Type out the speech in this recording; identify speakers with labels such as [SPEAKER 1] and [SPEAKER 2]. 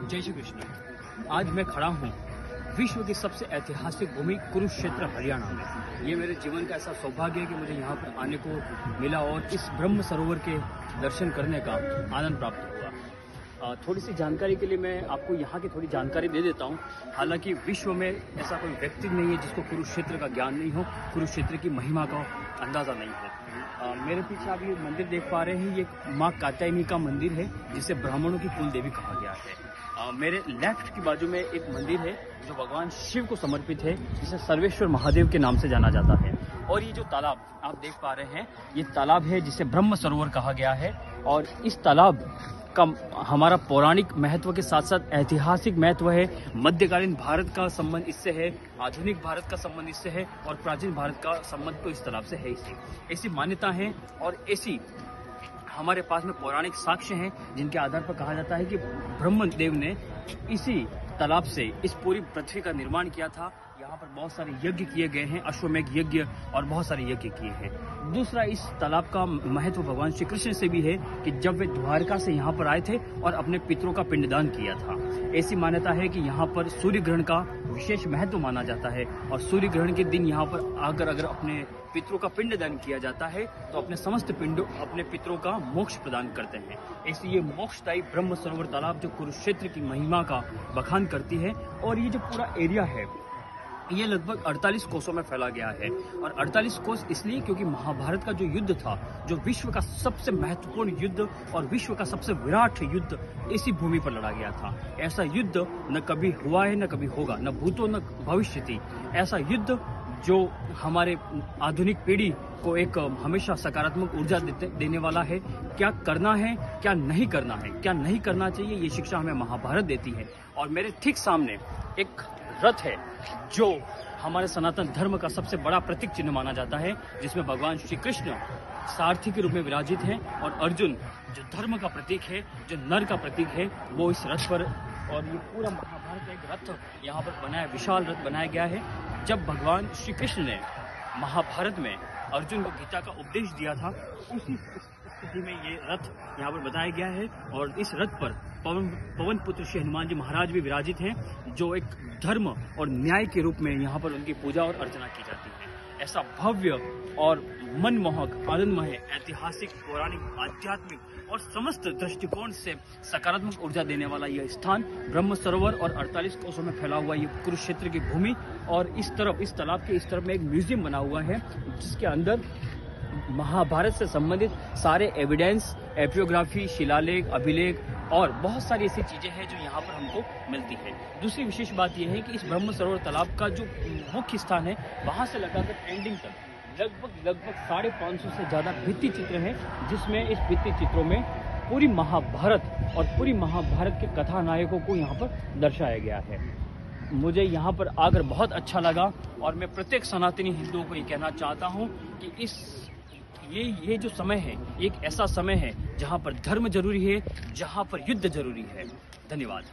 [SPEAKER 1] जय श्री कृष्ण। आज मैं खड़ा हूँ विश्व की सबसे ऐतिहासिक भूमि कुरुक्षेत्र हरियाणा में। ये मेरे जीवन का ऐसा सौभाग्य है कि मुझे यहाँ पर आने को मिला और इस ब्रह्म सरोवर के दर्शन करने का आनंद प्राप्त हुआ। थोड़ी सी जानकारी के लिए मैं आपको यहाँ की थोड़ी जानकारी दे देता हूँ। हालांकि विश्व में ऐसा कोई व्यक्ति नहीं है जिसको कुरुक्षेत्र का ज्ञान नहीं हो, कुरुक्षेत्र की महिमा का अंदाज़ा नहीं हो। मेरे पीछे आप ये मंदिर देख पा रहे हैं, ये माँ कात्यायनी का मंदिर है जिसे ब्राह्मणों की कुल देवी कहा गया है। मेरे लेफ्ट की बाजू में एक मंदिर है जो भगवान शिव को समर्पित है, जिसे सर्वेश्वर महादेव के नाम से जाना जाता है। और ये जो तालाब आप देख पा रहे हैं, ये तालाब है जिसे ब्रह्म सरोवर कहा गया है। और इस तालाब का हमारा पौराणिक महत्व के साथ साथ ऐतिहासिक महत्व है। मध्यकालीन भारत का संबंध इससे है, आधुनिक भारत का संबंध इससे है और प्राचीन भारत का संबंध तो इस तालाब से है ही। ऐसी मान्यता है और ऐसी हमारे पास में पौराणिक साक्ष्य हैं जिनके आधार पर कहा जाता है कि ब्रह्मदेव ने इसी तालाब से इस पूरी पृथ्वी का निर्माण किया था। यहाँ पर बहुत सारे यज्ञ किए गए हैं, अश्वमेघ यज्ञ और बहुत सारे यज्ञ किए हैं। दूसरा, इस तालाब का महत्व भगवान श्री कृष्ण से भी है कि जब वे द्वारका से यहाँ पर आए थे और अपने पितरों का पिंडदान किया था। ऐसी मान्यता है कि यहाँ पर सूर्य ग्रहण का विशेष महत्व माना जाता है और सूर्य ग्रहण के दिन यहाँ पर आकर अगर अपने पितरों का पिंडदान किया जाता है तो अपने समस्त पिंडों अपने पितरों का मोक्ष प्रदान करते हैं। ऐसी ये मोक्षदायी ब्रह्म सरोवर तालाब जो कुरुक्षेत्र की महिमा का बखान करती है। और ये जो पूरा एरिया है ये लगभग 48 कोसों में फैला गया है। और 48 कोस इसलिए क्योंकि महाभारत का जो युद्ध था, जो विश्व का सबसे महत्वपूर्ण युद्ध और विश्व का सबसे विराट युद्ध इसी भूमि पर लड़ा गया था। ऐसा युद्ध न कभी हुआ है, न कभी होगा, न भूतो न भविष्यति। ऐसा युद्ध जो हमारे आधुनिक पीढ़ी को एक हमेशा सकारात्मक ऊर्जा देने वाला है। क्या करना है, क्या नहीं करना है, क्या नहीं करना चाहिए, ये शिक्षा हमें महाभारत देती है। और मेरे ठीक सामने एक रथ है जो हमारे सनातन धर्म का सबसे बड़ा प्रतीक चिन्ह माना जाता है, जिसमें भगवान श्री कृष्ण सारथी के रूप में विराजित हैं और अर्जुन जो धर्म का प्रतीक है, जो नर का प्रतीक है, वो इस रथ पर। और ये पूरा महाभारत का एक रथ यहाँ पर बनाया, विशाल रथ बनाया गया है। जब भगवान श्री कृष्ण ने महाभारत में अर्जुन को गीता का उपदेश दिया था, उसी स्थिति में ये रथ यहाँ पर बताया गया है। और इस रथ पर पवन पुत्र श्री हनुमान जी महाराज भी विराजित हैं, जो एक धर्म और न्याय के रूप में यहाँ पर उनकी पूजा और अर्चना की जाती है। ऐसा भव्य और मनमोहक, आनंदमय, ऐतिहासिक, पौराणिक, आध्यात्मिक और समस्त दृष्टिकोण से सकारात्मक ऊर्जा देने वाला यह स्थान ब्रह्म सरोवर और 48 कोसों में फैला हुआ ये कुरुक्षेत्र की भूमि। और इस तरफ, इस तालाब के इस तरफ में एक म्यूजियम बना हुआ है जिसके अंदर महाभारत से संबंधित सारे एविडेंस, एपियोग्राफी, शिलालेख, अभिलेख और बहुत सारी ऐसी चीजें हैं जो यहाँ पर हमको मिलती है। दूसरी विशेष बात यह है कि इस ब्रह्म सरोवर तालाब का जो मुख्य स्थान है, वहां से लगाकर एंडिंग तक लगभग 550 से ज्यादा भित्ति चित्र हैं, जिसमें इस भित्ति चित्रों में पूरी महाभारत और पूरी महाभारत के कथानायकों को यहाँ पर दर्शाया गया है। मुझे यहाँ पर आकर बहुत अच्छा लगा और मैं प्रत्येक सनातनी हिंदुओं को ये कहना चाहता हूँ कि ये जो समय है, एक ऐसा समय है जहाँ पर धर्म जरूरी है, जहाँ पर युद्ध जरूरी है। धन्यवाद।